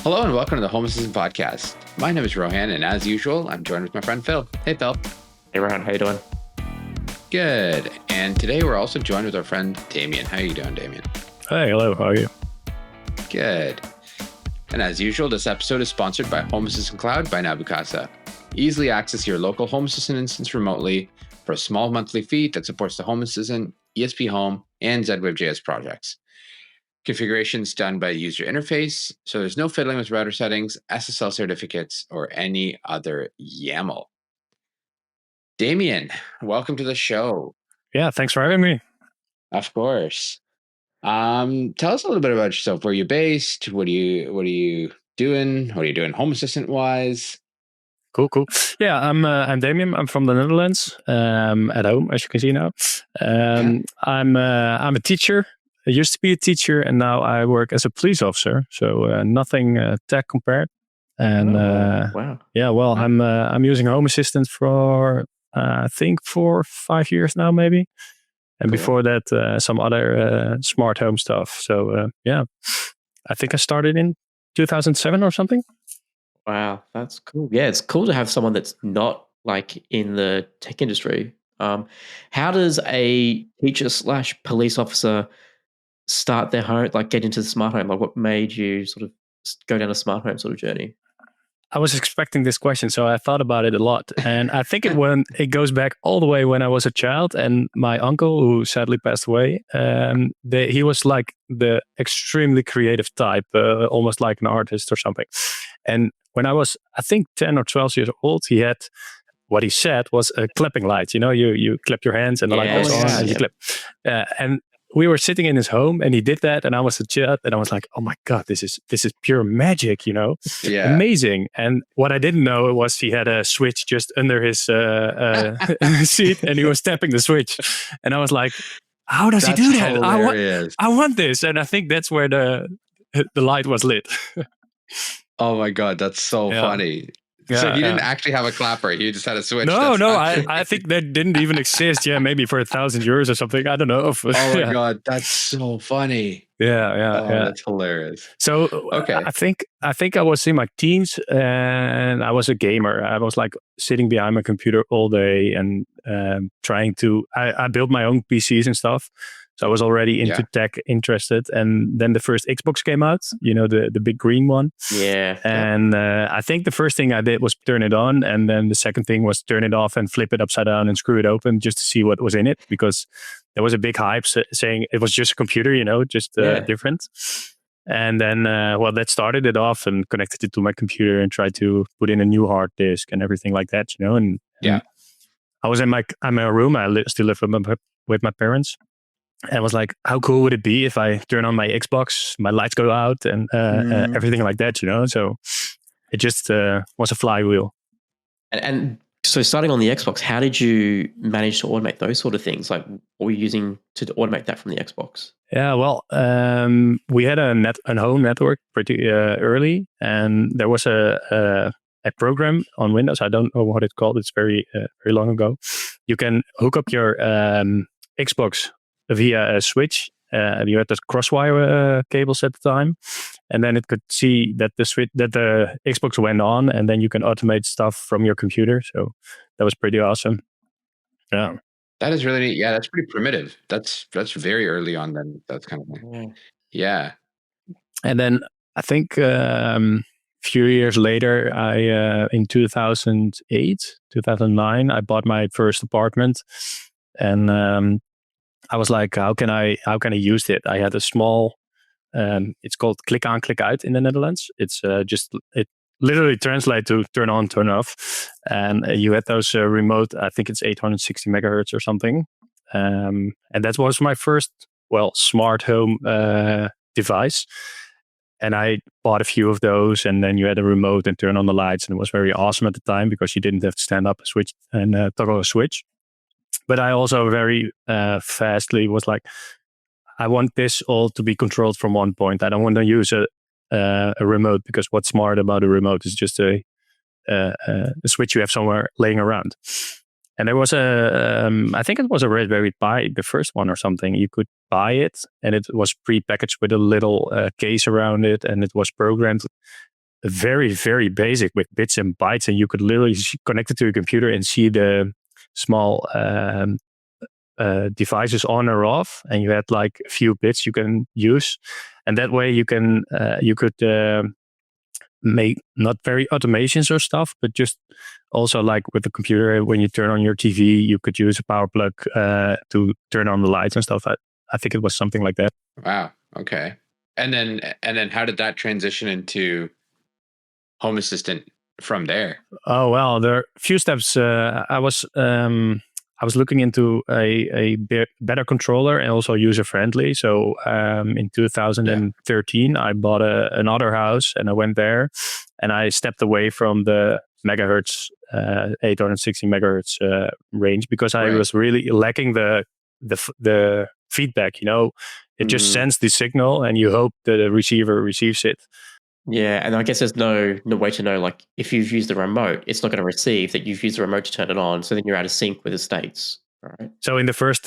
Hello and welcome to the Home Assistant Podcast. My name is Rohan, and as usual, I'm joined with my friend Phil. Hey, Phil. Hey, Rohan. How you doing? Good. And today we're also joined with our friend Damien. How are you doing, Damien? Hey, hello. How are you? Good. And as usual, this episode is sponsored by Home Assistant Cloud by Nabukasa. Easily access your local Home Assistant instance remotely for a small monthly fee that supports the Home Assistant, ESP Home, and Z-Wave.js projects. Configurations done by the user interface, so there's no fiddling with router settings, SSL certificates, or any other YAML. Damien, welcome to the show. Yeah, thanks for having me. Of course. Tell us a little bit about yourself. Where are you based? What are you doing? What are you doing home assistant wise? Cool. Yeah, I'm Damien. I'm from the Netherlands. At home, as you can see now. I'm a teacher. I used to be a teacher, and now I work as a police officer. So nothing tech compared. And wow. Yeah, well, I'm using Home Assistant for I think 4 or 5 years now, maybe. And Cool. before that, some other smart home stuff. So yeah, I think I started in 2007 or something. Wow, that's cool. Yeah, it's cool to have someone that's not like in the tech industry. How does a teacher/police officer start their home, like get into the smart home? Like, what made you sort of go down a smart home sort of journey? I was expecting this question, so I thought about it a lot. And I think it goes back all the way when I was a child. And my uncle, who sadly passed away, he was like the extremely creative type, almost like an artist or something. And when I was, I think, 10 or 12 years old, he had, what he said was a clapping light. You know, you clap your hands and the light goes on and you clap. And we were sitting in his home and he did that, and I was a child and I was like, oh my God, this is pure magic, you know? Yeah. Amazing. And what I didn't know was he had a switch just under his seat and he was tapping the switch. And I was like, how does he do that? I want this. And I think that's where the light was lit. Oh my God, that's so funny. So he didn't actually have a clapper. He just had a switch. No, I think that didn't even exist. Yeah, maybe for 1,000 euros or something. I don't know. Oh my God, that's so funny. Yeah. That's hilarious. So okay, I think I was in my teens and I was a gamer. I was like sitting behind my computer all day and trying to. I built my own PCs and stuff. So I was already into tech interested. And then the first Xbox came out, you know, the big green one. Yeah. And I think the first thing I did was turn it on. And then the second thing was turn it off and flip it upside down and screw it open just to see what was in it. Because there was a big hype saying it was just a computer, you know, just different. And then, that started it off and connected it to my computer and tried to put in a new hard disk and everything like that, you know. And I was in my room. I still live with my parents. And was like, how cool would it be if I turn on my Xbox, my lights go out and everything like that, you know? So it just was a flywheel. And so starting on the Xbox, how did you manage to automate those sort of things? Like, what were you using to automate that from the Xbox? Yeah, well, we had a home network pretty early, and there was a program on Windows. I don't know what it's called. It's very long ago. You can hook up your Xbox via a switch. You had the crosswire cables at the time, and then it could see that the Xbox went on, and then you can automate stuff from your computer. So that was pretty awesome. Yeah, that is really neat. Yeah, that's pretty primitive. That's very early on. Then that's kind of yeah. And then I think a few years later, I in 2008, 2009, I bought my first apartment, and I was like, how can I use it? I had a small, it's called click on, click out in the Netherlands. It's it literally translates to turn on, turn off. And you had those remote, I think it's 860 megahertz or something. And that was my first, smart home device. And I bought a few of those, and then you had a remote and turn on the lights. And it was very awesome at the time because you didn't have to stand up a switch and toggle a switch. But I also very fastly was like, I want this all to be controlled from one point. I don't want to use a remote because what's smart about a remote is just a switch you have somewhere laying around. And there was I think it was a Raspberry Pi, the first one or something. You could buy it, and it was pre-packaged with a little case around it, and it was programmed very, very basic with bits and bytes, and you could literally connect it to your computer and see the small devices on or off, and you had like a few bits you can use, and that way you could make not very automations or stuff, but just also like with the computer, when you turn on your TV, you could use a power plug to turn on the lights and stuff. I think it was something like that. Wow. Okay. And then how did that transition into Home Assistant from there? Oh well, there are a few steps. I was looking into a better controller and also user friendly. So in 2013, I bought another house, and I went there, and I stepped away from the megahertz, 860 megahertz range, because I was really lacking the feedback. It just sends the signal, and you hope the receiver receives it. Yeah, and I guess there's no way to know, like, if you've used the remote, it's not going to receive that you've used the remote to turn it on, so then you're out of sync with the states, right? So in the first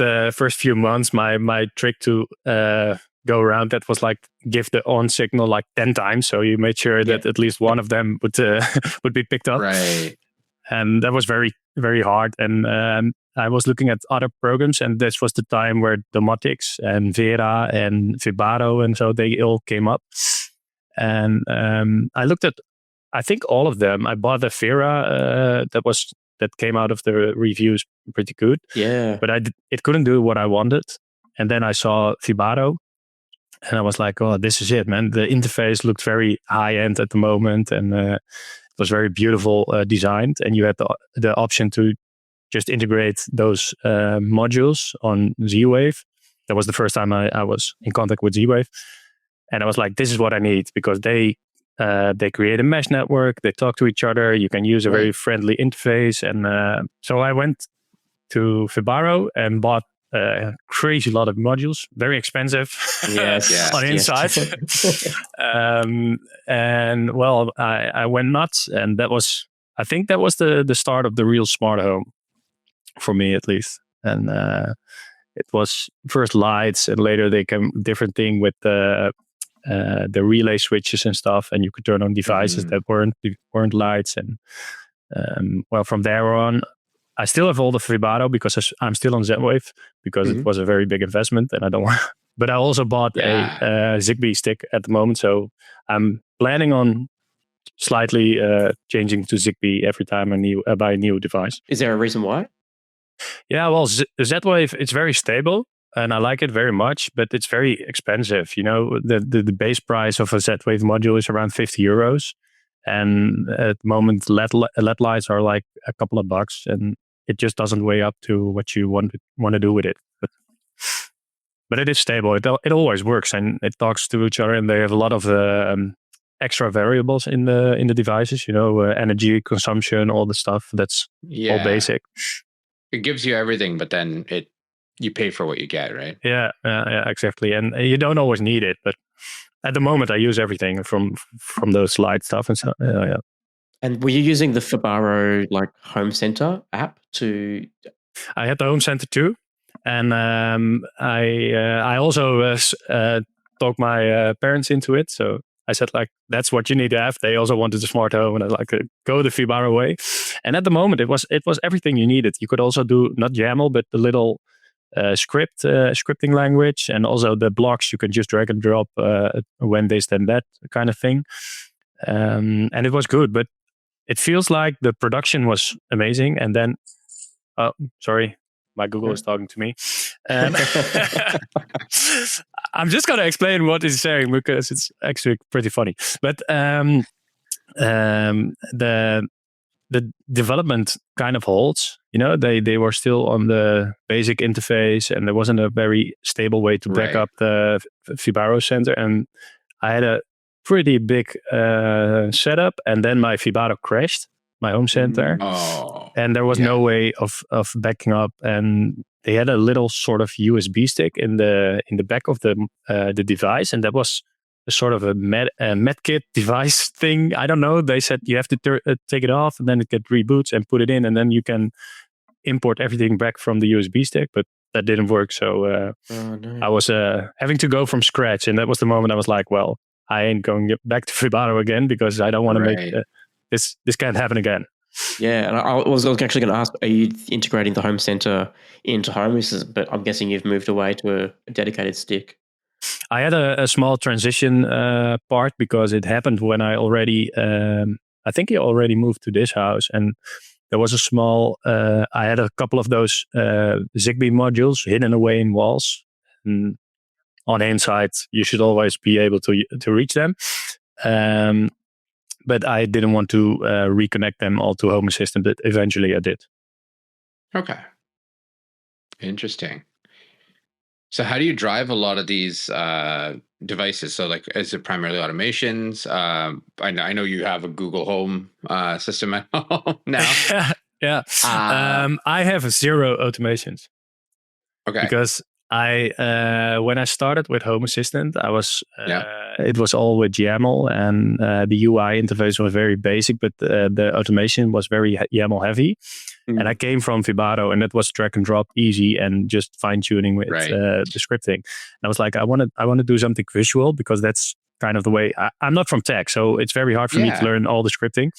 few months, my trick to go around that was like give the on signal like 10 times, so you made sure that at least one of them would be picked up. Right. And that was very, very hard. And I was looking at other programs, and this was the time where Domotics and Vera and Vibaro and so they all came up. And I looked at, I think all of them. I bought the Vera that came out of the reviews pretty good. Yeah. But it couldn't do what I wanted. And then I saw Vibaro, and I was like, oh, this is it, man. The interface looked very high end at the moment, and it was very beautiful designed. And you had the option to just integrate those modules on Z-Wave. That was the first time I was in contact with Z-Wave. And I was like, this is what I need, because they create a mesh network. They talk to each other. You can use a very friendly interface. And so I went to Vibaro and bought a crazy lot of modules, very expensive on the inside. And well, I went nuts. And I think that was the start of the real smart home, for me at least. And it was first lights, and later they came different thing with the relay switches and stuff, and you could turn on devices that weren't lights. And well, from there on, I still have all the Vibaro because I'm still on Z-Wave, because it was a very big investment, and I don't want. But I also bought a Zigbee stick at the moment, so I'm planning on slightly changing to Zigbee every time I buy a new device. Is there a reason why? Yeah, well, Z-Wave, it's very stable, and I like it very much, but it's very expensive. The base price of a Z-Wave module is around €50, and at the moment LED lights are like a couple of bucks, and it just doesn't weigh up to what you want to do with it. But it is stable. It always works, and it talks to each other, and they have a lot of extra variables in the devices. Energy consumption, all the stuff that's all basic. It gives you everything, but then you pay for what you get, right? Yeah, exactly. And you don't always need it, but at the moment I use everything from those slide stuff and so. Yeah. And were you using the Vibaro like Home Center app to? I had the Home Center too, and I also talked my parents into it. So I said, like, that's what you need to have. They also wanted a smart home, and I was like, go the Vibaro way. And at the moment, it was everything you needed. You could also do not YAML, but the little scripting language, and also the blocks you can just drag and drop when this then that kind of thing. And it was good, but it feels like the production was amazing. And then, oh, sorry, my Google is talking to me. I'm just going to explain what it's saying, because it's actually pretty funny. But the development kind of holds. They were still on the basic interface, and there wasn't a very stable way to back up the Vibaro center. And I had a pretty big setup, and then my Vibaro crashed, my home center, and there was no way of backing up. And they had a little sort of USB stick in the back of the device, and that was a sort of a medkit device thing. I don't know. They said you have to take it off, and then it reboots and put it in, and then you can import everything back from the USB stick. But that didn't work. So I was having to go from scratch, and that was the moment I was like, well, I ain't going back to Vibaro again because I don't want to make this can't happen again. Yeah, and I was actually going to ask, are you integrating the home center into Home Assistant? But I'm guessing you've moved away to a dedicated stick. I had a small transition part because it happened when I already, I think I already moved to this house, and there was a small, I had a couple of those Zigbee modules hidden away in walls. And on the inside, you should always be able to reach them. But I didn't want to reconnect them all to Home Assistant, but eventually I did. Okay. Interesting. So how do you drive a lot of these devices? So like, is it primarily automations? I know you have a Google Home system at home now. Yeah. I have 0 automations. Okay. Because when I started with Home Assistant, I was it was all with YAML, and the UI interface was very basic, but the automation was very YAML heavy. And I came from Vibaro, and that was drag and drop easy and just fine tuning with the scripting. And I was like, I want to do something visual because that's kind of the way. I'm not from tech, so it's very hard for me to learn all the scripting.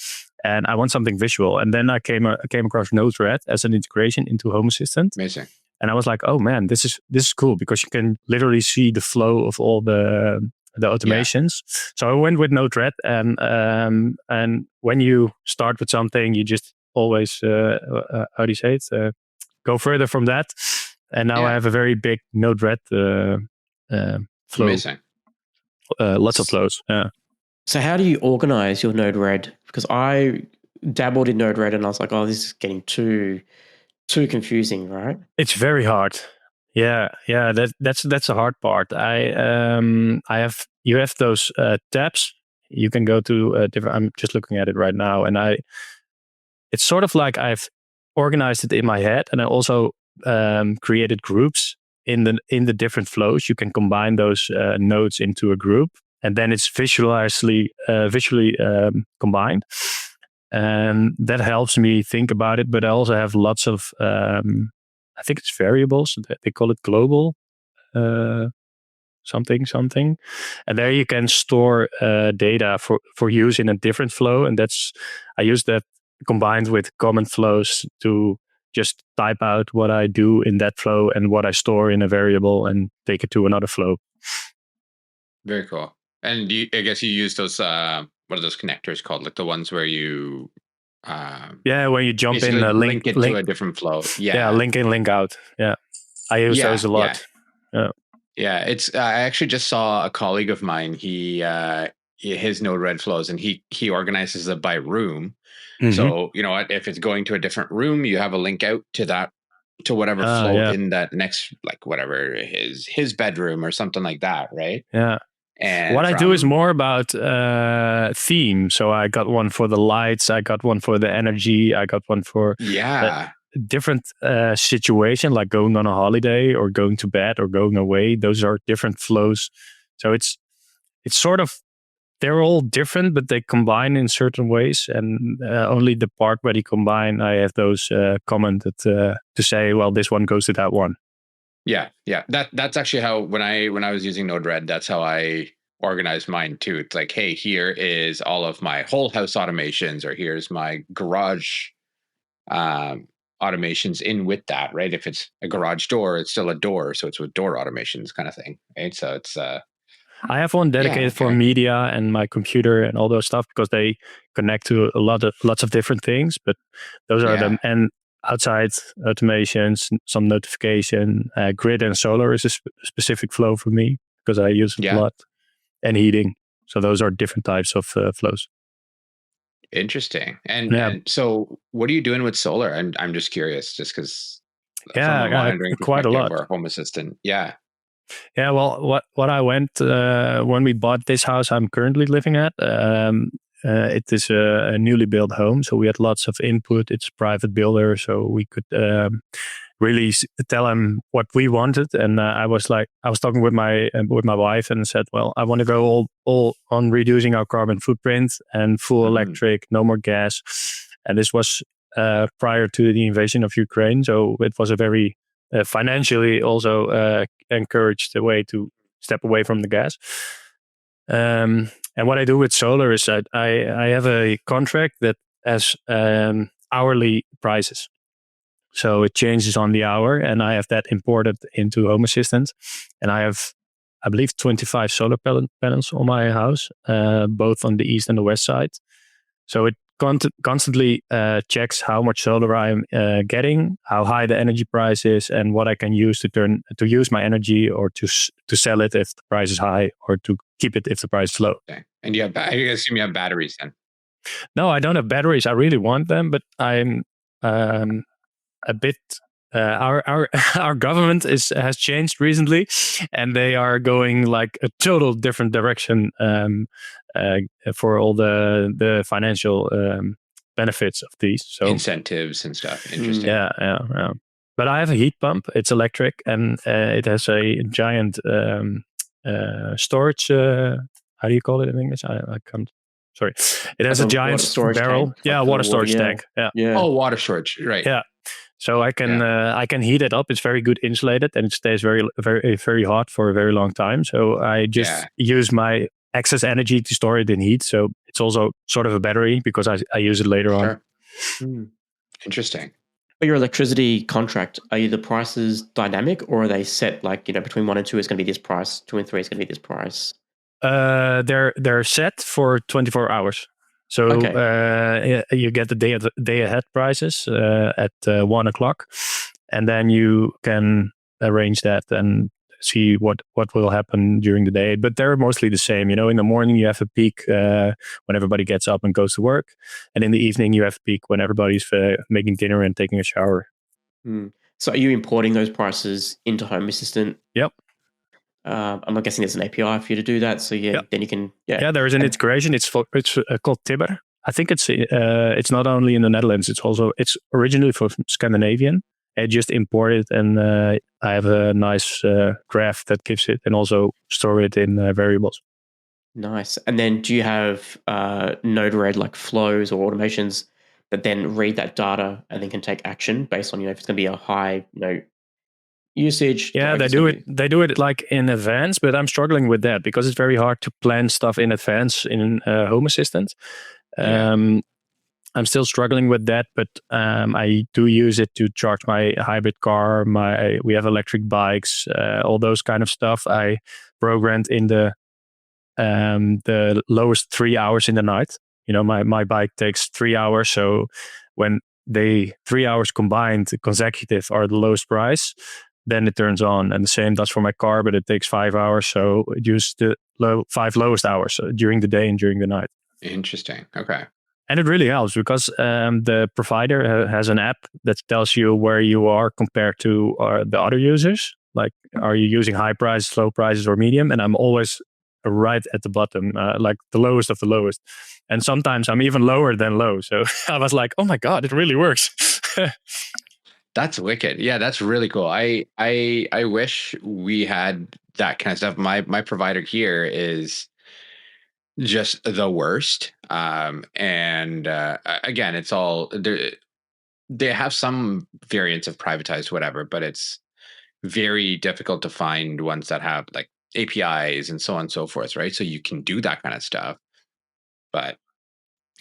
And I want something visual. And then I came across Node-RED as an integration into Home Assistant. Amazing. And I was like, oh man, this is cool because you can literally see the flow of all the automations. Yeah. So I went with Node-RED, and when you start with something, you just always how do you say it? Go further from that. And now I have a very big Node-RED flow. Amazing. Lots of flows. Yeah. So how do you organize your Node-RED? Because I dabbled in Node-RED and I was like, oh, this is getting too confusing, right? It's very hard. Yeah. That's the hard part. You have those tabs. You can go to different. I'm just looking at it right now, and it's sort of like I've organized it in my head, and I also created groups in the different flows. You can combine those nodes into a group, and then it's visually combined. And that helps me think about it. But I also have lots of, I think it's variables. They call it global something. And there you can store data for use in a different flow. And I use that combined with common flows to just type out what I do in that flow and what I store in a variable and take it to another flow. Very cool. And I guess you use those, what are those connectors called? Like the ones where you... when you jump in, link it to a different flow. Yeah, link in, link out. Yeah, I use those a lot. Yeah. It's. I actually just saw a colleague of mine. His Node-RED flows, and he organizes it by room. Mm-hmm. So if it's going to a different room, you have a link out to that, to whatever flow in that next, like whatever his bedroom or something like that, right? Yeah. And what I do is more about theme. So I got one for the lights, I got one for the energy, I got one for different situation, like going on a holiday or going to bed or going away. Those are different flows. So it's sort of, they're all different, but they combine in certain ways. And only the part where they combine, I have those commented to say, well, this one goes to that one. Yeah. That's actually how when I was using Node-RED, that's how I organized mine too. It's like, hey, here is all of my whole house automations, or here's my garage automations in with that, right? If it's a garage door, it's still a door, so it's with door automations kind of thing, right? So it's I have one dedicated for media and my computer and all those stuff because they connect to lots of different things. But those are them. And outside automations, some notification, grid and solar is a specific flow for me because I use it a lot, and heating. So those are different types of flows. Interesting. And so what are you doing with solar? I'm just curious, just because quite a lot for Home Assistant. Yeah. Yeah, well, what I went when we bought this house I'm currently living at, it is a newly built home, so we had lots of input. It's a private builder, so we could really tell him what we wanted. And I was talking with my wife and said, well, I want to go all on reducing our carbon footprint and full electric, no more gas. And this was prior to the invasion of Ukraine, so it was a very financially also encouraged a way to step away from the gas. And what I do with solar is that I have a contract that has hourly prices. So it changes on the hour, and I have that imported into Home Assistant. And I have, I believe, 25 solar panels on my house, both on the east and the west side. So it constantly checks how much solar I'm getting, how high the energy price is, and what I can use to use my energy, or to sell it if the price is high, or to keep it if the price is low. Okay. And I assume you have batteries then. No, I don't have batteries. I really want them, but I'm a bit. Our government has changed recently, and they are going like a total different direction for all the financial benefits of these. So incentives and stuff. Interesting. Yeah. But I have a heat pump. It's electric, and it has a giant storage. How do you call it in English? I can't. Sorry. It has a giant storage barrel. Tank, yeah, water storage tank. Yeah. Oh, water storage. Right. Yeah. So I can heat it up. It's very good insulated, and it stays very, very, very hot for a very long time. So I just use my excess energy to store it in heat. So it's also sort of a battery, because I use it later on. Interesting. For your electricity contract, are the prices dynamic, or are they set like, between 1 and 2 is going to be this price, 2 and 3 is going to be this price? They're set for 24 hours. So you get the day ahead prices at 1 o'clock, and then you can arrange that and see what will happen during the day. But they're mostly the same. In the morning you have a peak when everybody gets up and goes to work, and in the evening you have a peak when everybody's making dinner and taking a shower. So are you importing those prices into Home Assistant? Yep. I'm not guessing there's an API for you to do that. So then you can there is an integration. It's called Tibber. I think it's not only in the Netherlands. It's originally from Scandinavian. I just import it, and I have a nice graph that gives it, and also store it in variables. Nice. And then do you have Node-RED like flows or automations that then read that data and then can take action based on if it's going to be a high usage? Yeah, they do it. They do it like in advance, but I'm struggling with that because it's very hard to plan stuff in advance in Home Assistant. I'm still struggling with that, but I do use it to charge my hybrid car. We have electric bikes, all those kind of stuff. I programmed in the lowest 3 hours in the night. My bike takes 3 hours, so when 3 hours combined consecutive are the lowest price, then it turns on. And the same does for my car, but it takes 5 hours, so it uses the 5 lowest hours during the day and during the night. Interesting. Okay. And it really helps because the provider has an app that tells you where you are compared to the other users. Like, are you using high prices, low prices, or medium? And I'm always right at the bottom, like the lowest of the lowest. And sometimes I'm even lower than low. So I was like, oh my God, it really works. That's wicked. Yeah, that's really cool. I wish we had that kind of stuff. My provider here is just the worst. And again, it's all they have some variants of privatized whatever, but it's very difficult to find ones that have like APIs and so on and so forth, right? So you can do that kind of stuff. But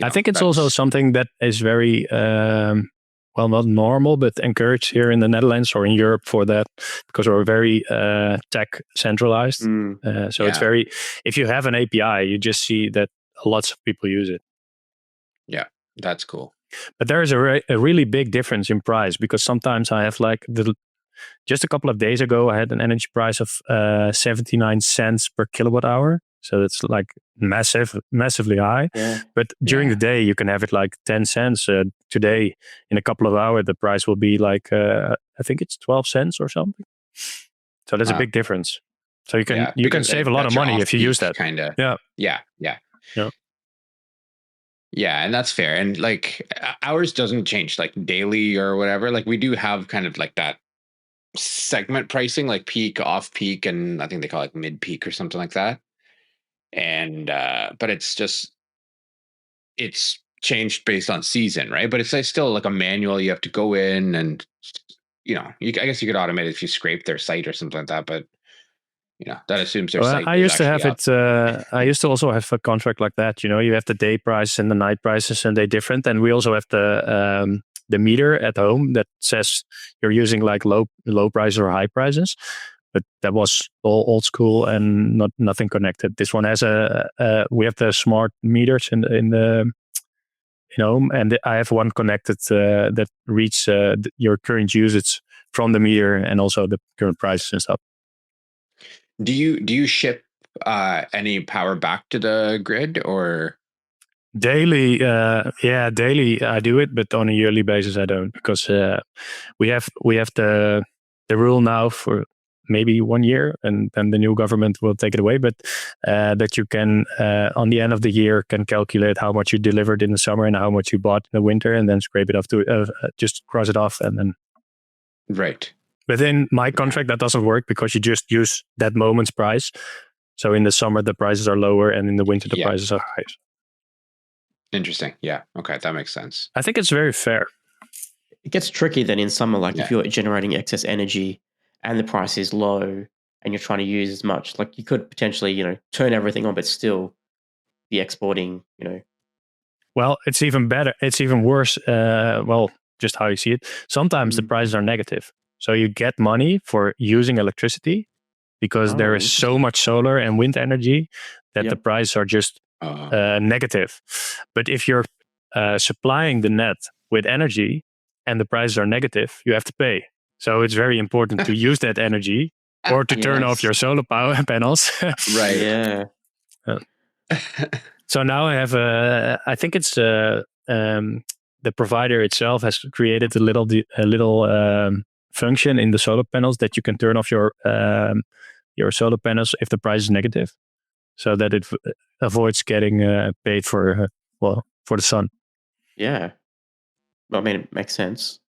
I think it's also something that is very well, not normal, but encouraged here in the Netherlands or in Europe for that, because we're very tech centralized. So it's very, if you have an API, you just see that lots of people use it. Yeah, that's cool. But there is a really big difference in price, because sometimes I have like just a couple of days ago, I had an energy price of 79 cents per kilowatt hour. So that's like massively high. Yeah. But during the day, you can have it like 10 cents. Today, in a couple of hours, the price will be like, I think it's 12 cents or something. So there's a big difference. So you can save a lot of money if you use that. Kind of. Yeah. Yeah, and that's fair. And like ours doesn't change like daily or whatever. Like we do have kind of like that segment pricing, like peak, off peak, and I think they call it mid peak or something like that. And but it's changed based on season, right? But it's like still like a manual. You have to go in and I guess you could automate it if you scrape their site or something like that. But that assumes their Well, site I is used to actually have up. it. I used to also have a contract like that. You have the day prices and the night prices, and they're different. And we also have the meter at home that says you're using like low prices or high prices. But that was all old school and nothing connected. This one has we have the smart meters in the home, and I have one connected that reads your current usage from the meter and also the current prices and stuff. Do you ship any power back to the grid or? Daily, daily I do it, but on a yearly basis I don't, because we have the rule now for maybe 1 year, and then the new government will take it away. But that you can on the end of the year can calculate how much you delivered in the summer and how much you bought in the winter, and then scrape it off to just cross it off, and then. Right. Within my contract, that doesn't work because you just use that moment's price. So in the summer the prices are lower, and in the winter the prices are higher. Interesting. Yeah. Okay, that makes sense. I think it's very fair. It gets tricky then in summer, like if you're generating excess energy and the price is low and you're trying to use as much, like you could potentially, turn everything on, but still be exporting, Well, it's even better. It's even worse. Just how you see it. Sometimes the prices are negative. So you get money for using electricity because there is so much solar and wind energy that the prices are just negative. But if you're supplying the net with energy and the prices are negative, you have to pay. So it's very important to use that energy or to turn off your solar power panels. Right. Yeah. So now I have I think it's the provider itself has created a little function in the solar panels that you can turn off your solar panels if the price is negative, so that it avoids getting paid for the sun. Yeah. I mean, it makes sense.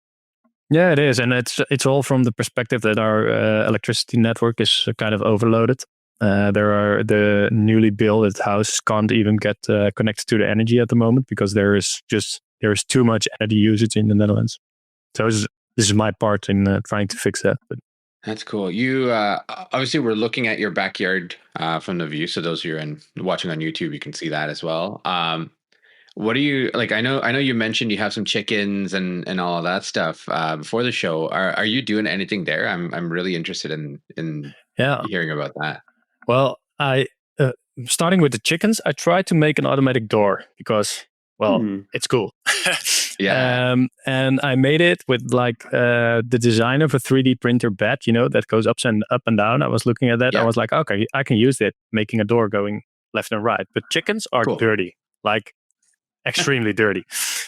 Yeah, it is, and it's all from the perspective that our electricity network is kind of overloaded. The newly built houses can't even get connected to the energy at the moment because there is too much energy usage in the Netherlands. So this is my part in trying to fix that. But. That's cool. You obviously we're looking at your backyard from the view. So those of you watching on YouTube, you can see that as well. What do you like? I know you mentioned you have some chickens and all of that stuff before the show. Are you doing anything there? I'm really interested in hearing about that. Well, I starting with the chickens, I tried to make an automatic door because it's cool. Yeah. And I made it with like the design of a 3D printer bed, that goes up and down. I was looking at that. I was like, okay, I can use it making a door going left and right. But chickens are dirty, like extremely dirty.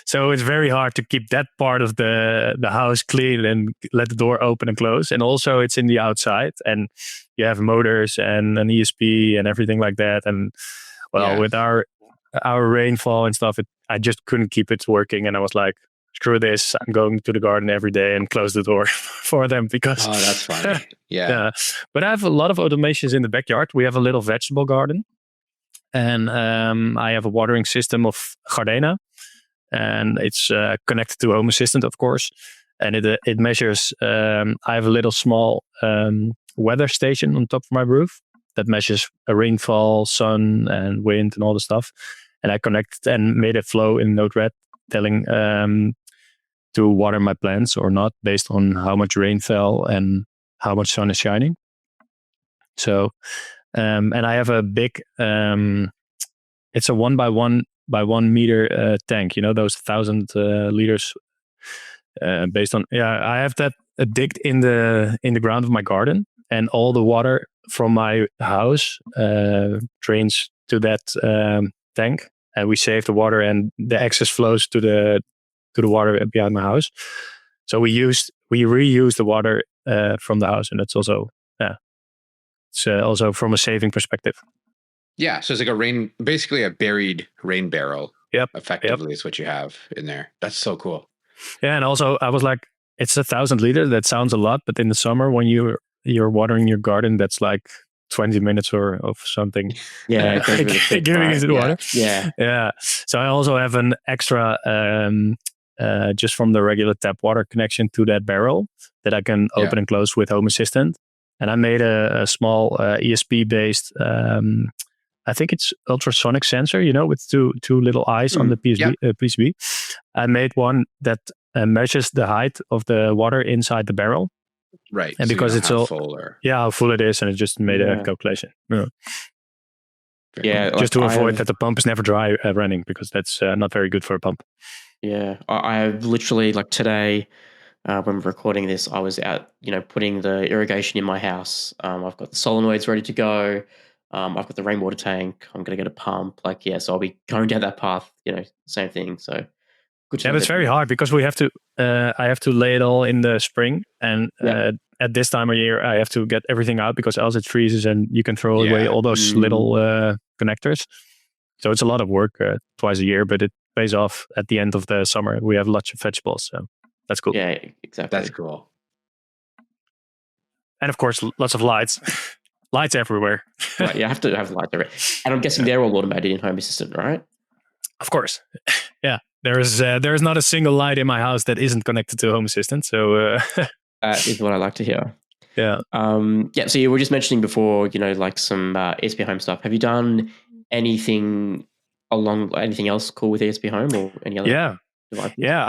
So it's very hard to keep that part of the house clean and let the door open and close. And also it's in the outside and you have motors and an ESP and everything like that. And with our rainfall and stuff, I just couldn't keep it working. And I was like, screw this. I'm going to the garden every day and close the door for them because... Oh, that's funny. Yeah. But I have a lot of automations in the backyard. We have a little vegetable garden. And I have a watering system of Gardena, and it's connected to Home Assistant, of course. And it measures. I have a little small weather station on top of my roof that measures rainfall, sun, and wind, and all the stuff. And I connected and made a flow in Node-RED telling to water my plants or not based on how much rain fell and how much sun is shining. So. And I have a big, it's a 1 by 1 meter tank, those 1,000 liters based on, I have that digged in the ground of my garden, and all the water from my house drains to that tank, and we save the water, and the excess flows to the water behind my house. So we reuse the water from the house, and that's also, it's also from a saving perspective. Yeah, so it's like basically a buried rain barrel. Yep. Effectively is what you have in there. That's so cool. Yeah, and also I was like, it's 1,000 liters. That sounds a lot, but in the summer when you're watering your garden, that's like 20 minutes or of something. Yeah, giving it water. Yeah. So I also have an extra just from the regular tap water connection to that barrel that I can open and close with Home Assistant. and I made a small ESP based. I think it's ultrasonic sensor, with two little eyes on the PCB. I made one that measures the height of the water inside the barrel. Right. And so because it's all full or... how full it is, and it just made a calculation. Yeah. Yeah, just to avoid that the pump is never dry running, because that's not very good for a pump. Yeah, I literally, like today, when we're recording this, I was out, putting the irrigation in my house. I've got the solenoids ready to go. I've got the rainwater tank. I'm going to get a pump. So I'll be going down that path, same thing. So good to Yeah, but it's very hard because I have to lay it all in the spring. And at this time of year, I have to get everything out, because else it freezes and you can throw away all those little connectors. So it's a lot of work twice a year, but it pays off at the end of the summer. We have lots of vegetables. So that's cool. Yeah, exactly. That's cool. And of course, lots of lights. Lights everywhere. Right, you have to have lights everywhere. And I'm guessing they're all automated in Home Assistant, right? Of course. Yeah. There is not a single light in my house that isn't connected to Home Assistant. So that is what I like to hear. Yeah. So you were just mentioning before, like some ESP Home stuff. Have you done anything else cool with ESP Home or any other? Devices? Yeah.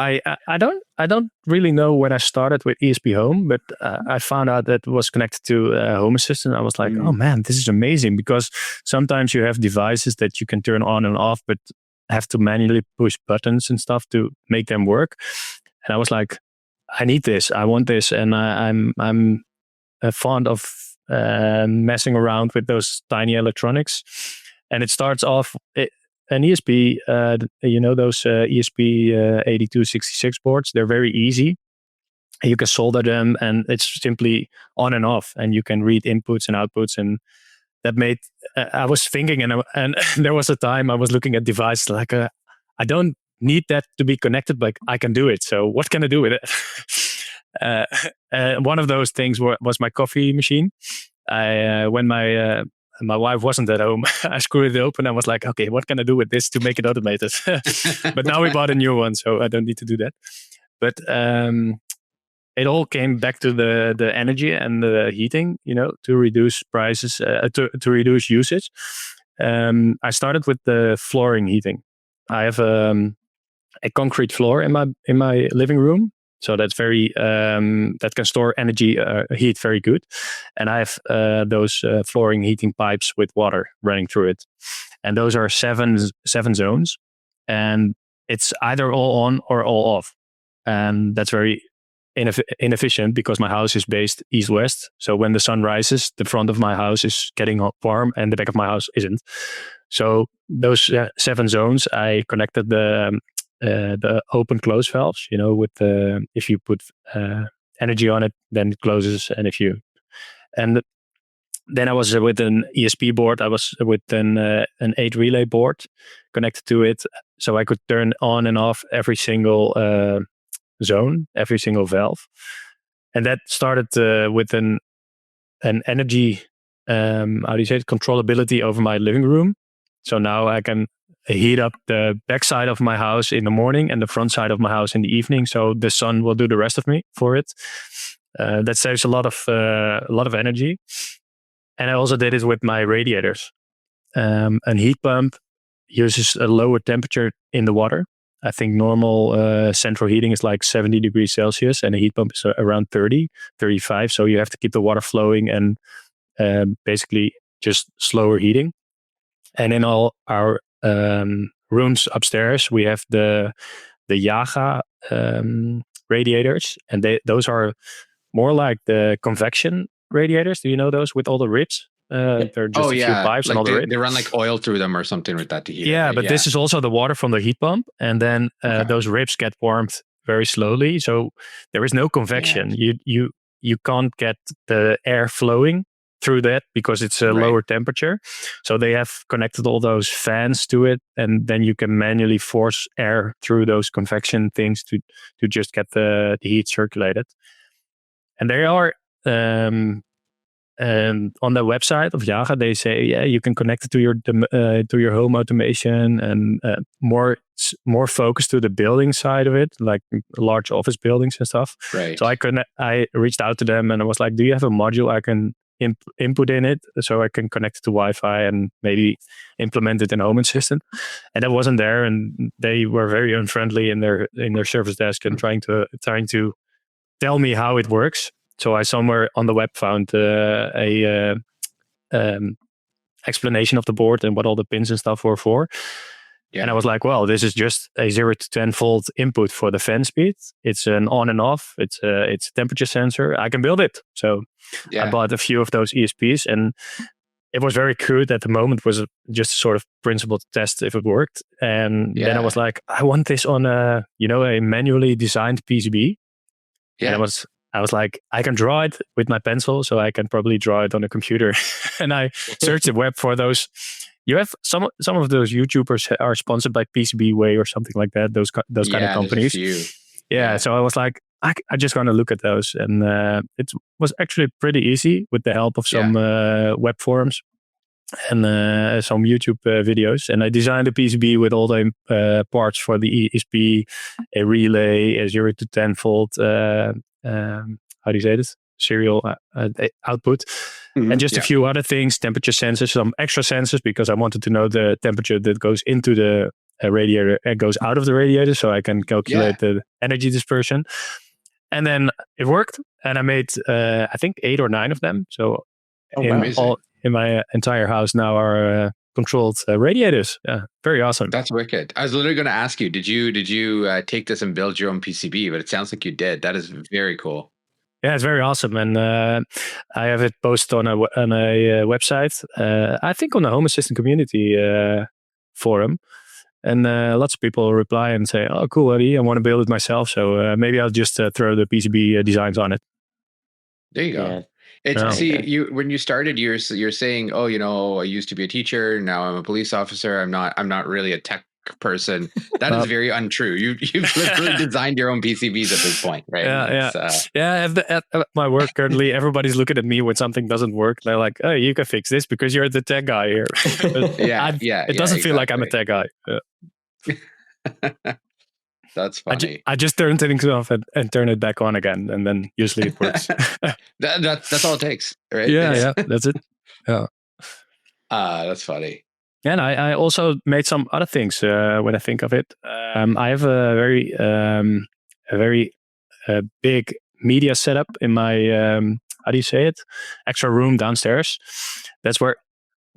I don't really know when I started with ESP Home, but I found out that it was connected to Home Assistant. I was like, oh man, this is amazing, because sometimes you have devices that you can turn on and off, but have to manually push buttons and stuff to make them work. And I was like, I need this. I want this, and I'm fond of messing around with those tiny electronics. And it starts off an ESP. Those ESP 8266 boards. They're very easy. You can solder them, and it's simply on and off, and you can read inputs and outputs. And that made I was thinking, and there was a time I was looking at devices like I don't need that to be connected, but I can do it. So what can I do with it? One of those things was my coffee machine. When my wife wasn't at home, I screwed it open. I was like, okay, what can I do with this to make it automated? But now we bought a new one, so I don't need to do that. But it all came back to the energy and the heating, to reduce prices, to reduce usage. I started with the flooring heating. I have a concrete floor in my living room, so that's very that can store energy, heat very good. And I have those flooring heating pipes with water running through it, and those are seven zones, and it's either all on or all off, and that's very inefficient because my house is based east-west. So when the sun rises, the front of my house is getting warm and the back of my house isn't. So those 7 zones, I connected the open-close valves. With if you put energy on it, then it closes, and then I was with an ESP board. I was with an 8 relay board connected to it, so I could turn on and off every single zone, every single valve. And that started with an energy controllability over my living room. So now I can heat up the back side of my house in the morning and the front side of my house in the evening, so the sun will do the rest of me for it. That saves a lot of energy. And I also did it with my radiators. A heat pump uses a lower temperature in the water. I think normal central heating is like 70 degrees Celsius, and a heat pump is around 30, 35. So you have to keep the water flowing and basically just slower heating. And in all our rooms upstairs, we have the Yaga radiators, and those are more like the convection radiators. Do you know those with all the ribs? They're just a few pipes and all the ribs. They run like oil through them or something with that to heat. Yeah, but this is also the water from the heat pump, and then those ribs get warmed very slowly. So there is no convection. Yeah. You can't get the air flowing through that because it's a lower temperature. So they have connected all those fans to it, and then you can manually force air through those convection things to just get the heat circulated. And they are on the website of Yaga, they say, yeah, you can connect it to your home automation and more focused to the building side of it, like large office buildings and stuff. Right. So I reached out to them and I was like, do you have a module I can input in it so I can connect it to Wi-Fi and maybe implement it in Home Assistant? And that wasn't there, and they were very unfriendly in their service desk and trying to tell me how it works. So I somewhere on the web found a explanation of the board and what all the pins and stuff were for. Yeah. And I was like, well, this is just a 0 to 10 volt input for the fan speed. It's an on and off. It's a temperature sensor. I can build it. So I bought a few of those ESPs, and it was very crude at the moment. Was just a sort of principle to test if it worked. And then I was like, I want this on a manually designed PCB. Yeah. And I was like, I can draw it with my pencil, so I can probably draw it on a computer. And I searched the web for those. You have some of those YouTubers are sponsored by PCBWay or something like that. Those kind of companies. Yeah. So I was like, I just going to look at those, and it was actually pretty easy with the help of some web forums and some YouTube videos. And I designed a PCB with all the parts for the ESP, a relay, a 0 to 10 volt. How do you say this? Serial output, and just a few other things, temperature sensors, some extra sensors, because I wanted to know the temperature that goes into the radiator and goes out of the radiator, so I can calculate the energy dispersion. And then it worked, and I made I think 8 or 9 of them. So in my entire house now are controlled radiators. Very awesome. That's wicked. I was literally going to ask you, did you take this and build your own PCB? But it sounds like you did. That is very cool. Yeah, it's very awesome, and I have it posted on a website. I think on the Home Assistant community forum, and lots of people reply and say, "Oh, cool, Eddie, I want to build it myself." So maybe I'll just throw the PCB designs on it. There you go. You when you started, you're saying, "Oh, I used to be a teacher. Now I'm a police officer. I'm not really a tech person." That is very untrue. You've literally designed your own PCBs at this point, right? At my work currently, everybody's looking at me when something doesn't work. They're like, "Oh, you can fix this because you're the tech guy here." It doesn't feel like I'm a tech guy. That's funny. I just turn things off and turn it back on again, and then usually it works. That's all it takes, right? Yeah, that's it. Yeah. That's funny. And I also made some other things when I think of it. I have a very big media setup in my how do you say it? Extra room downstairs. That's where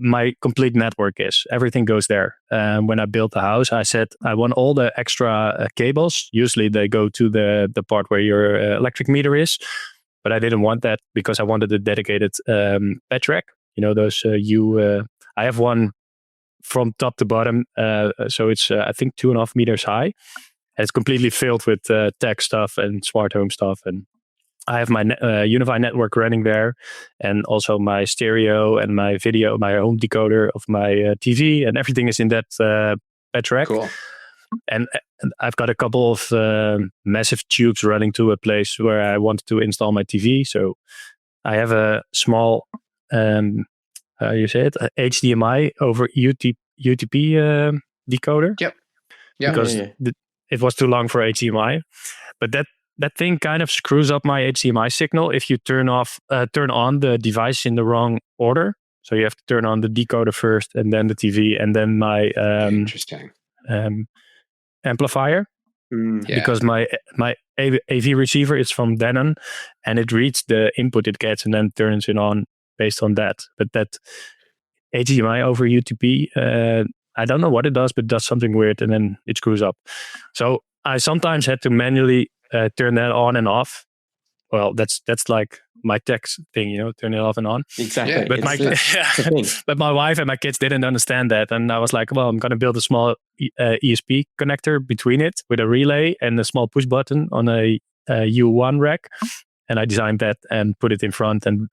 my complete network is. Everything goes there. When I built the house, I said I want all the extra cables. Usually they go to the part where your electric meter is, but I didn't want that because I wanted a dedicated patch rack. Those I have one from top to bottom, so it's I think 2.5 meters high. And it's completely filled with tech stuff and smart home stuff, and I have my unified network running there, and also my stereo and my video, my home decoder of my TV, and everything is in that patch rack. Cool. And I've got a couple of massive tubes running to a place where I wanted to install my TV. So I have a small you say it, HDMI over UTP decoder. Yep. Because it was too long for HDMI. But that thing kind of screws up my HDMI signal if you turn on the device in the wrong order. So you have to turn on the decoder first, and then the TV, and then my interesting amplifier. Because my AV receiver is from Denon, and it reads the input it gets and then turns it on based on that. But that HDMI over UTP, I don't know what it does, but it does something weird, and then it screws up. So I sometimes had to manually turn that on and off. Well, that's like my tech thing, turn it off and on. Exactly. Yeah, but my wife and my kids didn't understand that, and I was like, well, I'm going to build a small ESP connector between it with a relay and a small push button on a U1 rack. And I designed that and put it in front, and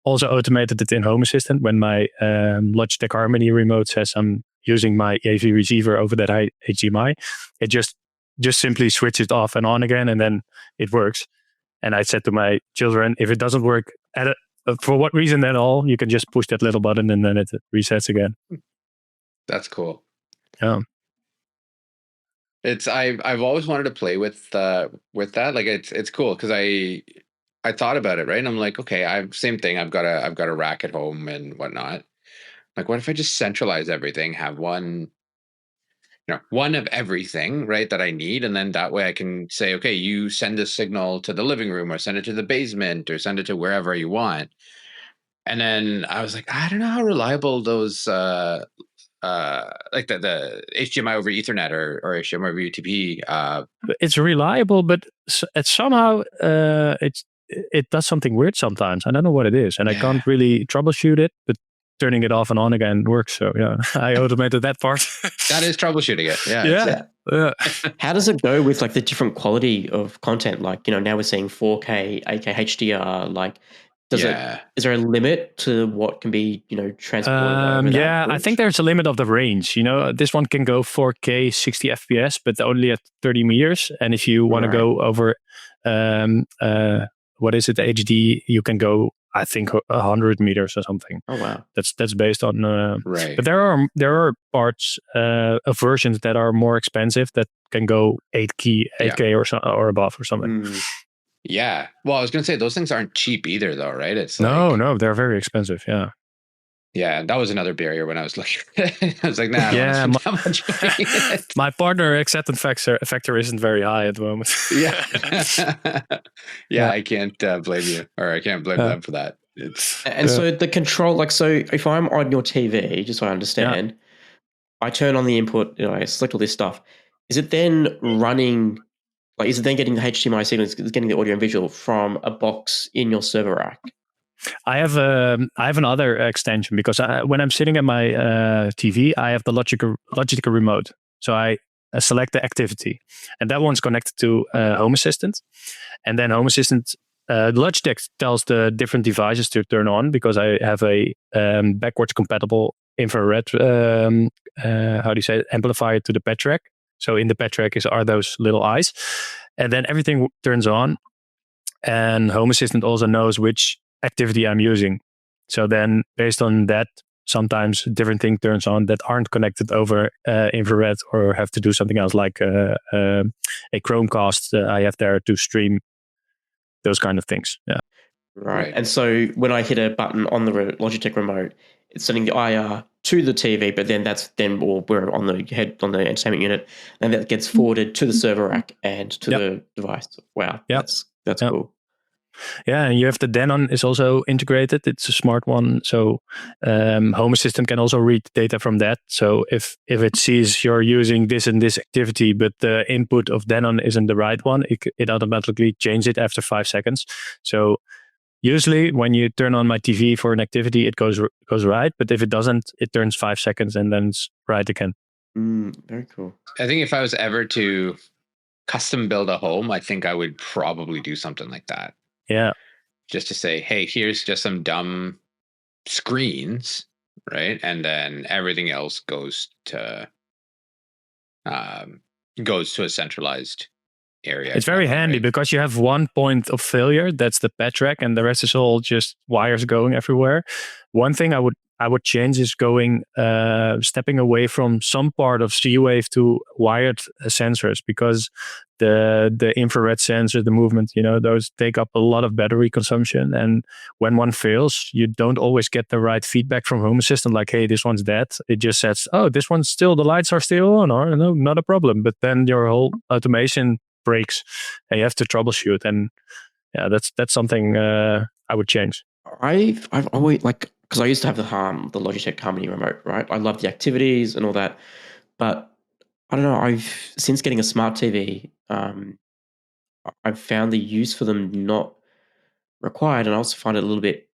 also automated it in Home Assistant. When my Logitech Harmony remote says I'm using my AV receiver over that HDMI, it just simply switches it off and on again, and then it works. And I said to my children, if it doesn't work for what reason at all, you can just push that little button and then it resets again. That's cool. Yeah. I've always wanted to play with that. Like it's cool because I thought about it, right? And I'm like, okay, same thing. I've got a rack at home and whatnot. Like, what if I just centralize everything, have one of everything, right, that I need, and then that way I can say, okay, you send a signal to the living room or send it to the basement or send it to wherever you want. And then I was like, I don't know how reliable those like the HDMI over Ethernet or HDMI over UTP. It's reliable, but it's somehow it does something weird sometimes. I don't know what it is, and I can't really troubleshoot it. But turning it off and on again works. So yeah, I automated that part. That is troubleshooting it. Yeah. How does it go with like the different quality of content? Like, now we're seeing 4K, 8K HDR. Like, is there a limit to what can be, transported? I think there's a limit of the range. This one can go 4K 60 FPS, but only at 30 meters. And if you want to go over, what is it, HD, you can go, I think, 100 meters or something. Oh wow, that's based on right. But there are parts of versions that are more expensive that can go 8K or above or something. Yeah. Well, I was going to say those things aren't cheap either, though, right? It's no, they're very expensive. Yeah. Yeah, that was another barrier when I was looking. I was like, nah, my partner acceptance factor isn't very high at the moment. Yeah, I can't blame you, or I can't blame them for that. So the control, like, so if I'm on your TV, just so I understand, I turn on the input, I select all this stuff. Is it then running? Like, is it then getting the HDMI signals, getting the audio and visual from a box in your server rack? I have another extension because when I'm sitting at my TV, I have the Logitech remote. So I select the activity, and that one's connected to Home Assistant, and then Home Assistant, Logitech tells the different devices to turn on because I have a backwards compatible infrared amplifier to the pet track. So in the pet track are those little eyes, and then everything turns on, and Home Assistant also knows which activity I'm using. So then based on that, sometimes different thing turns on that aren't connected over infrared or have to do something else, like a Chromecast I have there to stream those kind of things. Yeah. Right. And so when I hit a button on the Logitech remote, it's sending the IR to the TV, but then we're on the entertainment unit, and that gets forwarded to the server rack and to the device. Wow. That's cool. Yeah, and you have the Denon is also integrated. It's a smart one, so Home Assistant can also read data from that. So if it sees you're using this and this activity, but the input of Denon isn't the right one, it automatically changes it after 5 seconds. So usually when you turn on my TV for an activity, it goes right. But if it doesn't, it turns 5 seconds and then it's right again. Very cool. I think if I was ever to custom build a home, I think I would probably do something like that. Yeah. Just to say, hey, here's just some dumb screens, right? And then everything else goes to a centralized area. It's very handy because you have one point of failure, that's the pet track, and the rest is all just wires going everywhere. One thing I would change is stepping away from some part of Z-Wave to wired sensors, because the infrared sensor, the movement, those take up a lot of battery consumption. And when one fails, you don't always get the right feedback from Home Assistant, like, hey, this one's dead. It just says, oh, this one's still, the lights are still on, or no, not a problem. But then your whole automation breaks and you have to troubleshoot. And yeah, that's something I would change. I've always, like, because I used to have the Logitech Harmony remote, right? I love the activities and all that, but I don't know. Since getting a smart TV, I've found the use for them not required, and I also find it a little bit,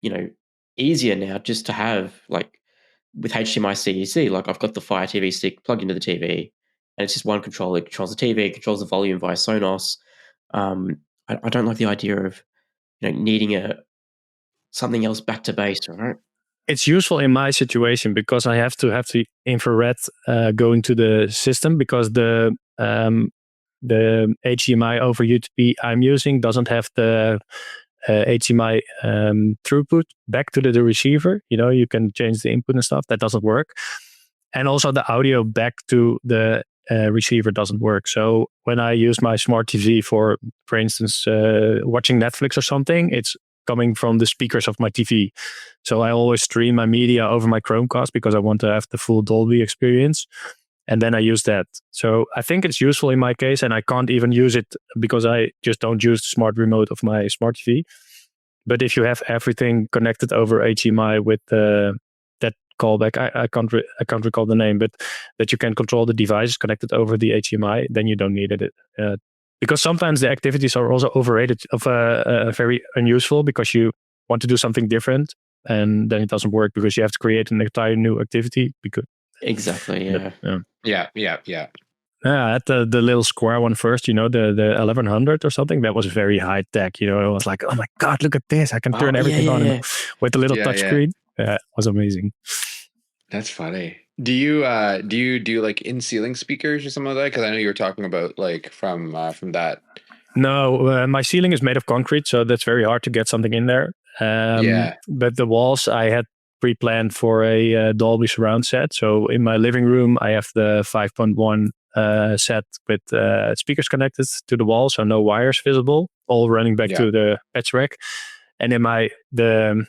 easier now just to have, like, with HDMI CEC. Like, I've got the Fire TV stick plugged into the TV, and it's just one controller. It controls the TV, controls the volume via Sonos. I don't like the idea of needing something else back to base, right? It's useful in my situation because I have to have the infrared going to the system, because the HDMI over UTP I'm using doesn't have the HDMI throughput back to the receiver. You can change the input and stuff. That doesn't work. And also the audio back to the receiver doesn't work. So when I use my smart TV for instance, watching Netflix or something, it's coming from the speakers of my TV. So I always stream my media over my Chromecast because I want to have the full Dolby experience. And then I use that. So I think it's useful in my case, and I can't even use it because I just don't use the smart remote of my smart TV. But if you have everything connected over HDMI with that callback, I can't recall the name, but that you can control the devices connected over the HDMI, then you don't need it. Because sometimes the activities are also overrated, very unuseful because you want to do something different, and then it doesn't work because you have to create an entire new activity. Because exactly, Yeah. Yeah, I had the little square one first, the 1100 or something. That was very high tech. I was like, oh my God, look at this. I can turn everything on with the little touch screen. Yeah, it was amazing. That's funny. Do you do like in ceiling speakers or something like that? Because I know you were talking about like from that. No, my ceiling is made of concrete, so that's very hard to get something in there. But the walls I had pre-planned for a Dolby surround set. So in my living room, I have the 5.1 set with speakers connected to the wall, so no wires visible, all running back to the patch rack. And in the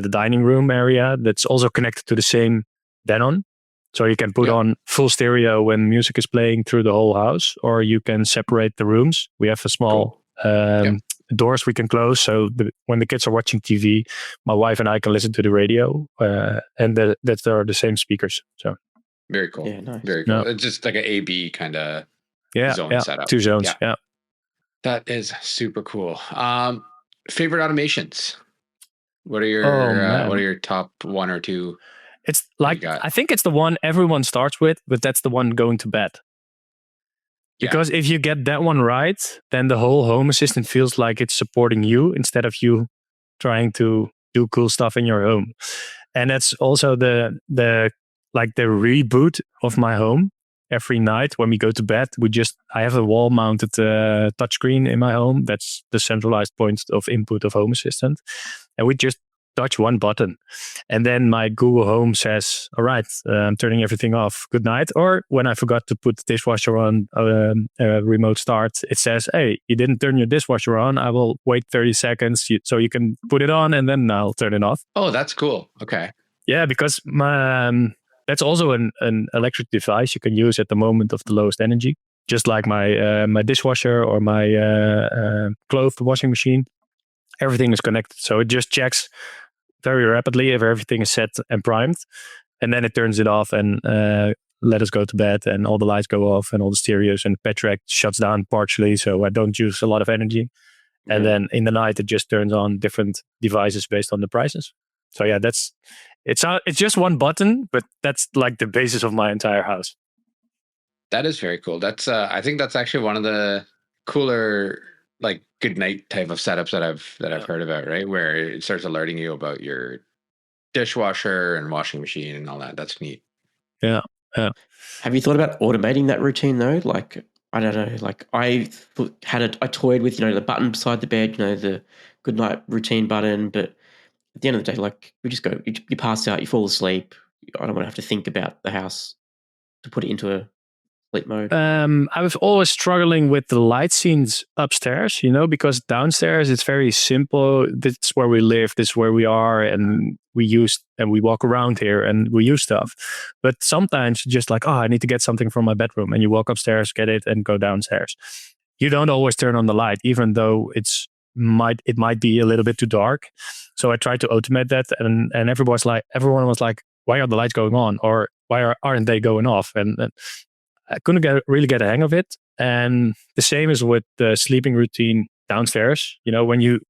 dining room area, that's also connected to the same Denon. So you can put on full stereo when music is playing through the whole house, or you can separate the rooms. We have a small doors we can close, so when the kids are watching TV, my wife and I can listen to the radio, and that are the same speakers. So very cool. Yeah, nice. Very cool. It's just like an A/B kind of zone setup. 2 zones. Yeah. That is super cool. Favorite automations? What are your top 1 or 2? It's like, I think it's the one everyone starts with, but that's the one going to bed. Because if you get that one right, then the whole Home Assistant feels like it's supporting you instead of you trying to do cool stuff in your home. And that's also the reboot of my home. Every night when we go to bed, I have a wall-mounted touchscreen in my home. That's the centralized point of input of Home Assistant. And we just touch one button. And then my Google Home says, all right, I'm turning everything off. Good night. Or when I forgot to put the dishwasher on remote start, it says, hey, you didn't turn your dishwasher on. I will wait 30 seconds so you can put it on, and then I'll turn it off. Oh, that's cool. Okay. Yeah, because that's also an electric device you can use at the moment of the lowest energy. Just like my dishwasher or my clothes washing machine. Everything is connected. So it just checks very rapidly if everything is set and primed. And then it turns it off and let us go to bed, and all the lights go off and all the stereos and the patch rack shuts down partially. So I don't use a lot of energy. Mm-hmm. And then in the night, it just turns on different devices based on the prices. So yeah, it's just one button, but that's like the basis of my entire house. That is very cool. That's I think that's actually one of the cooler like good night type of setups that I've heard about, right? Where it starts alerting you about your dishwasher and washing machine and all that. That's neat. Yeah. Have you thought about automating that routine though? Like, I don't know, like I toyed with, the button beside the bed, the good night routine button, but at the end of the day, like we just go, you pass out, you fall asleep. I don't want to have to think about the house to put it into a sleep mode. I was always struggling with the light scenes upstairs, because downstairs it's very simple. This is where we live, this is where we are, and we walk around here and we use stuff. But sometimes just like, I need to get something from my bedroom, and you walk upstairs, get it, and go downstairs. You don't always turn on the light, even though it might be a little bit too dark. So I tried to automate that, and everyone was like, why are the lights going on, or why aren't they going off? And I couldn't really get a hang of it. And the same is with the sleeping routine downstairs. When you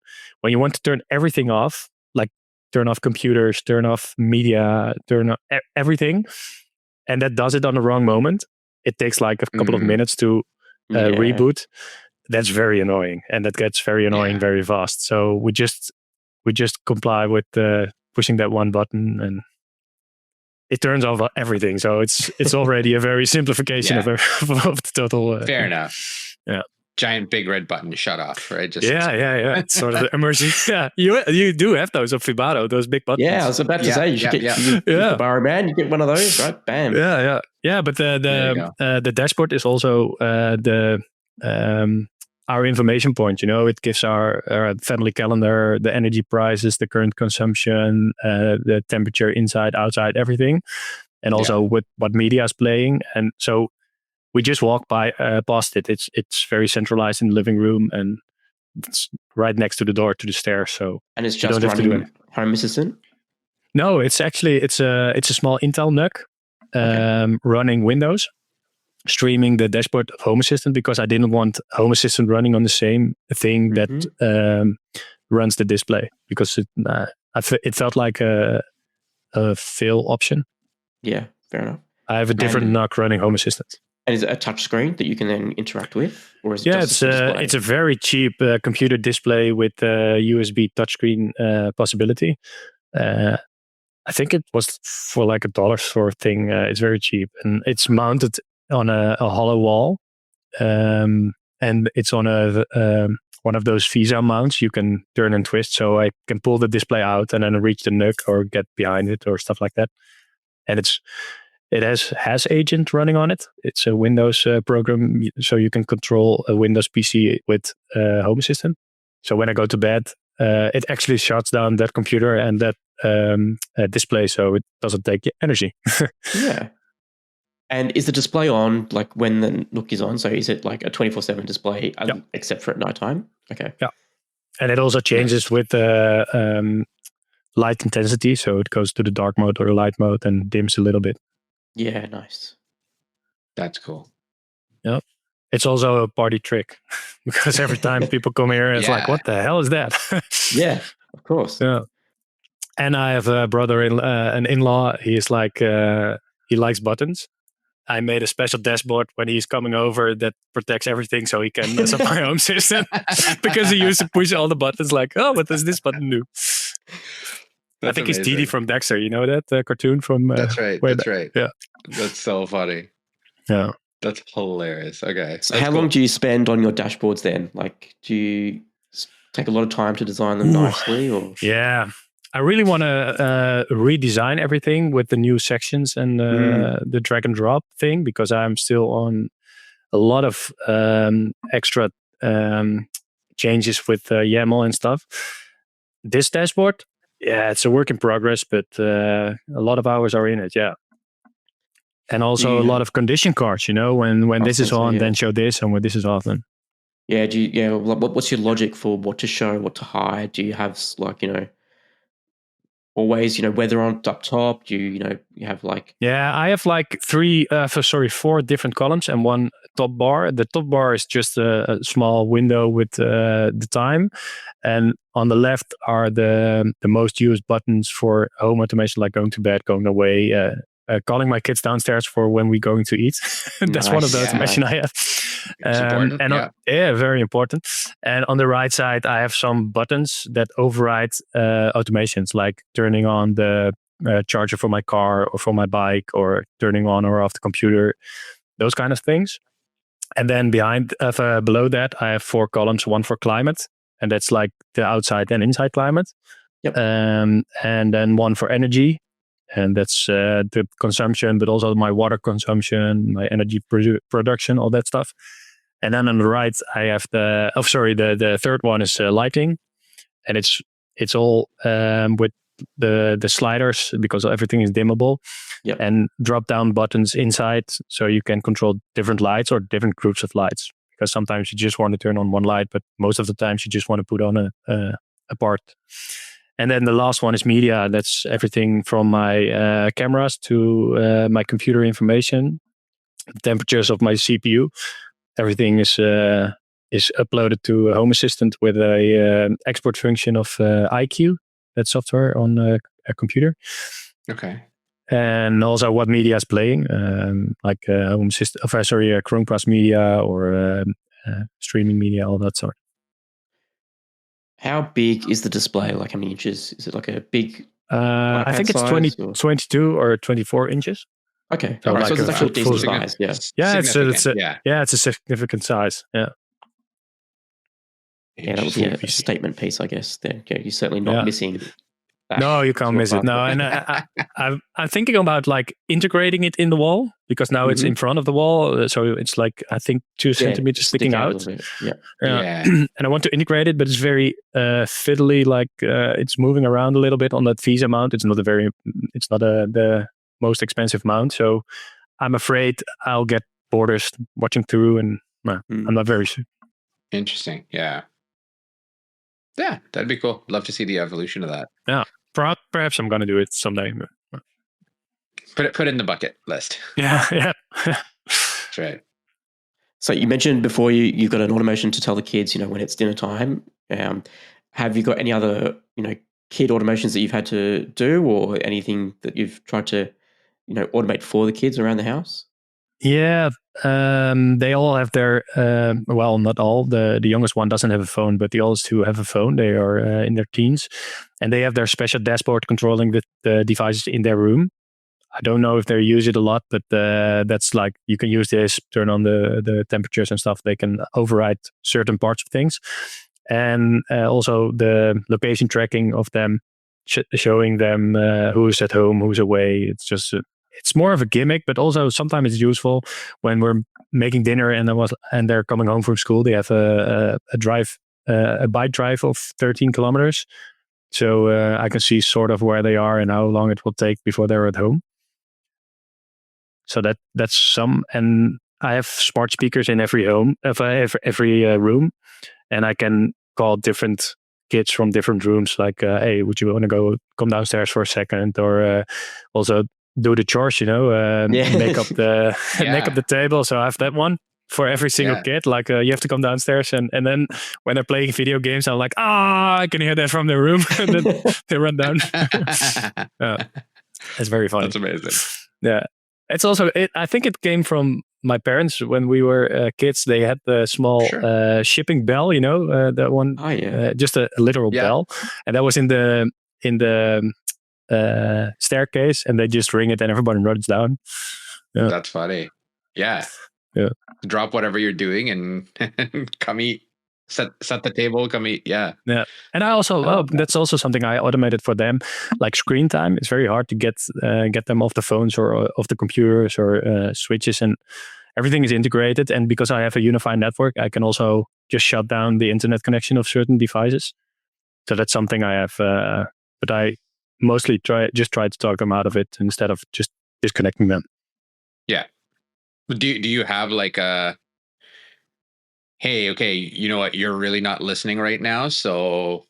want to turn everything off, like turn off computers, turn off media, turn off everything, and that does it on the wrong moment, it takes like a couple of minutes to reboot. That's very annoying, and that gets very annoying very fast. So we just comply with pushing that one button, and it turns off everything. So it's already a very simplification of the total. Fair enough. Yeah. giant big red button to shut off, right? Just yeah. It's sort of the emergency. Yeah, you do have those of Vibaro, those big buttons. Yeah, I was about to say you should get you the bar man. You get one of those, right? Bam. Yeah. But the dashboard is also our information point. It gives our family calendar, the energy prices, the current consumption, the temperature inside, outside, everything, and also with what media is playing. And so we just walk past it. It's very centralized in the living room, and it's right next to the door to the stairs. So and it's just running Home Assistant. No, it's a small Intel NUC running Windows, streaming the dashboard of Home Assistant because I didn't want Home Assistant running on the same thing that runs the display because it felt like a fail option. Yeah, fair enough. I have a different NUC running Home Assistant. And is it a touch screen that you can then interact with, or is it just it's a very cheap computer display with USB touchscreen possibility. I think it was for like $1 store thing. It's very cheap, and it's mounted on a hollow wall, and it's on a one of those Visa mounts you can turn and twist. So I can pull the display out and then reach the NUC or get behind it or stuff like that. And it has Agent running on it. It's a Windows program, so you can control a Windows PC with Home Assistant. So when I go to bed, it actually shuts down that computer and that display, so it doesn't take energy. Yeah. And is the display on like when the NUC is on? So is it like a 24/7 display except for at nighttime? Okay. Yeah. And it also changes with light intensity. So it goes to the dark mode or the light mode and dims a little bit. Yeah, nice. That's cool. Yep. It's also a party trick because every time people come here, it's like, what the hell is that? Yeah, of course. Yeah. And I have a brother, an in-law. He's like, he likes buttons. I made a special dashboard when he's coming over that protects everything so he can mess up my home system because he used to push all the buttons like, oh, what does this button do? I think amazing. It's Didi from Dexter. You know that cartoon from... that's right. That's right. Yeah. That's so funny. Yeah. That's hilarious. Okay. So how long do you spend on your dashboards then? Like, do you take a lot of time to design them nicely? Or Yeah. I really want to redesign everything with the new sections and the drag and drop thing because I'm still on a lot of extra changes with YAML and stuff. This dashboard, it's a work in progress, but a lot of hours are in it, And also a lot of condition cards, when this is on, then show this, and when this is off, then. Yeah, what's your logic for what to show, what to hide? Do you have always, weather on up top? Do you have like... Yeah, I have like 4 different columns and one top bar. The top bar is just a small window with the time. And on the left are the most used buttons for home automation, like going to bed, going away, calling my kids downstairs for when we're going to eat. That's one of the automation I have. Very important. And on the right side, I have some buttons that override automations, like turning on the charger for my car or for my bike, or turning on or off the computer, those kind of things. And then below that, I have 4 columns, one for climate, and that's like the outside and inside climate. Yep. And then one for energy. And that's the consumption, but also my water consumption, my energy production, all that stuff. And then on the right, I have the third one is lighting. And it's all with the sliders because everything is dimmable. Yep. And drop down buttons inside so you can control different lights or different groups of lights. Because sometimes you just want to turn on one light, but most of the times you just want to put on a part. And then the last one is media. That's everything from my cameras to my computer information, temperatures of my CPU. Everything is uploaded to Home Assistant with a export function of IQ, that software on a computer. Okay. And also what media is playing, like Home Assistant, Chromecast media or streaming media, all that sort. How big is the display? Like how many inches? Is it like a big... I think it's 22 or 24 inches. Okay. So, so it's actually a decent size. Yeah. It's a significant size. Yeah. Yeah, that would be a PC. statement piece, I guess. There, you're certainly not missing that. No, you can't miss it. No, and I'm thinking about like integrating it in the wall, because now it's in front of the wall, so it's like I think 2 centimeters sticking out. Yeah. And I want to integrate it, but it's very fiddly. Like it's moving around a little bit on that Visa mount. It's not the most expensive mount, so I'm afraid I'll get borders watching through, and I'm not very sure. Interesting. Yeah, that'd be cool. Love to see the evolution of that. Yeah, perhaps I'm gonna do it someday. Put it in the bucket list. Yeah. That's right. So you mentioned before you've got an automation to tell the kids, when it's dinner time. Have you got any other, kid automations that you've had to do, or anything that you've tried to, automate for the kids around the house? Yeah, they all have their, well, not all. The youngest one doesn't have a phone, but the oldest two have a phone. They are in their teens, and they have their special dashboard controlling the devices in their room. I don't know if they use it a lot, but that's like, you can use this, turn on the temperatures and stuff. They can override certain parts of things. And also the location tracking of them, showing them who's at home, who's away. It's just, it's more of a gimmick, but also sometimes it's useful when we're making dinner and they're coming home from school. They have a bike drive of 13 kilometers. So I can see sort of where they are and how long it will take before they're at home. So that's some, and I have smart speakers in every home, every room, and I can call different kids from different rooms, like, hey, would you want to come downstairs for a second, or also do the chores, make up the table. So I have that one for every single kid. Like, you have to come downstairs, and then when they're playing video games, I'm like, I can hear that from their room, and then they run down. It's very funny. That's amazing. Yeah. It's also, I think it came from my parents when we were kids. They had the small shipping bell, that one. Oh, yeah. Just a literal bell, and that was in the staircase, and they just ring it, and everybody runs down. Yeah. That's funny. Yeah. Drop whatever you're doing and come eat. Set the table, come eat. Yeah. And I also that's also something I automated for them, like screen time. It's very hard to get them off the phones or off the computers or switches, and everything is integrated. And because I have a unified network, I can also just shut down the internet connection of certain devices. So that's something I have, but I mostly try to talk them out of it instead of just disconnecting them. Yeah. Do you have like a, hey, okay, you know what, you're really not listening right now, so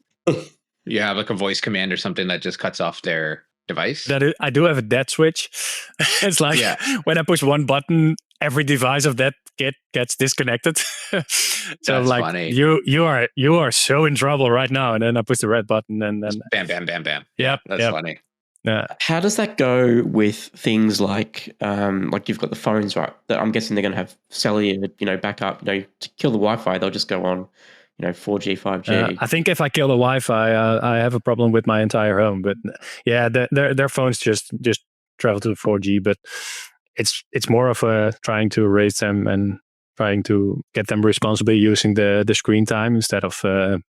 you have like a voice command or something that just cuts off their device? I do have a dead switch. It's like when I push one button, every device of that kit gets disconnected. So that's like, funny. You are so in trouble right now, and then I push the red button, and then bam, bam, bam, bam. Yeah, that's funny. Yeah. How does that go with things like you've got the phones, right? That I'm guessing they're going to have cellular, backup. To kill the Wi-Fi, they'll just go on, 4G, 5G. I think if I kill the Wi-Fi, I have a problem with my entire home. But yeah, their phones just travel to 4G. But it's more of a trying to raise them and trying to get them responsibly using the screen time instead of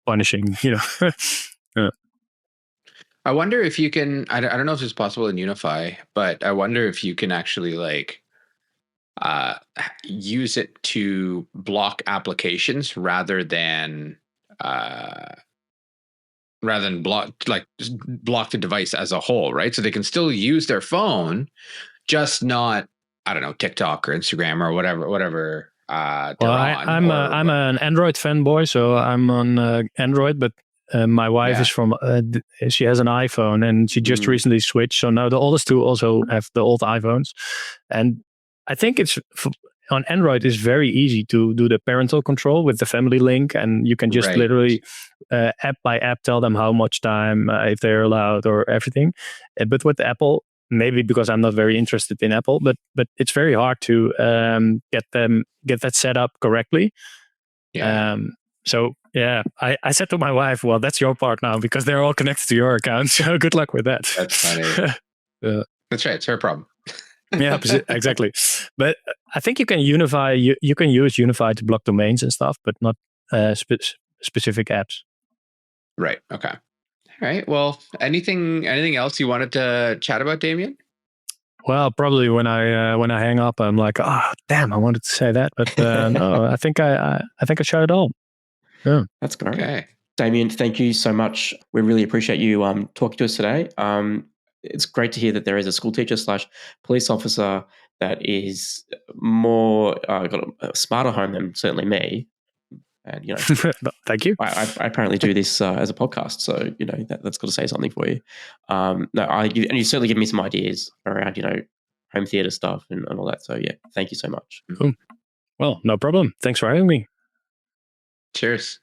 punishing. Yeah. I wonder if you can, I don't know if it's possible in Unify, but I wonder if you can actually like use it to block applications rather than block the device as a whole, right? So they can still use their phone, just not, I don't know, TikTok or Instagram or whatever. I'm an Android fanboy, so I'm on Android, but my wife is from, she has an iPhone, and she just recently switched. So now the oldest two also have the old iPhones. And I think on Android, it's very easy to do the parental control with the family link. And you can just literally app by app tell them how much time, if they're allowed, or everything. But with Apple, maybe because I'm not very interested in Apple, but it's very hard to get that set up correctly. Yeah. So yeah, I said to my wife, well, that's your part now, because they're all connected to your account. So good luck with that. That's funny. That's right. It's her problem. Yeah, exactly. But I think you can unify. You can use Unify to block domains and stuff, but not specific apps. Right. Okay. All right. Well, anything else you wanted to chat about, Damien? Well, probably when I hang up, I'm like, oh damn, I wanted to say that, but no, I think I shut it all. Yeah. That's great. Okay. Damien, thank you so much. We really appreciate you talking to us today. It's great to hear that there is a school teacher / police officer that is more got a smarter home than certainly me. And thank you. I apparently do this as a podcast, so that's got to say something for you. And you certainly give me some ideas around home theater stuff and all that. So yeah, thank you so much. Cool. Well, no problem. Thanks for having me. Cheers.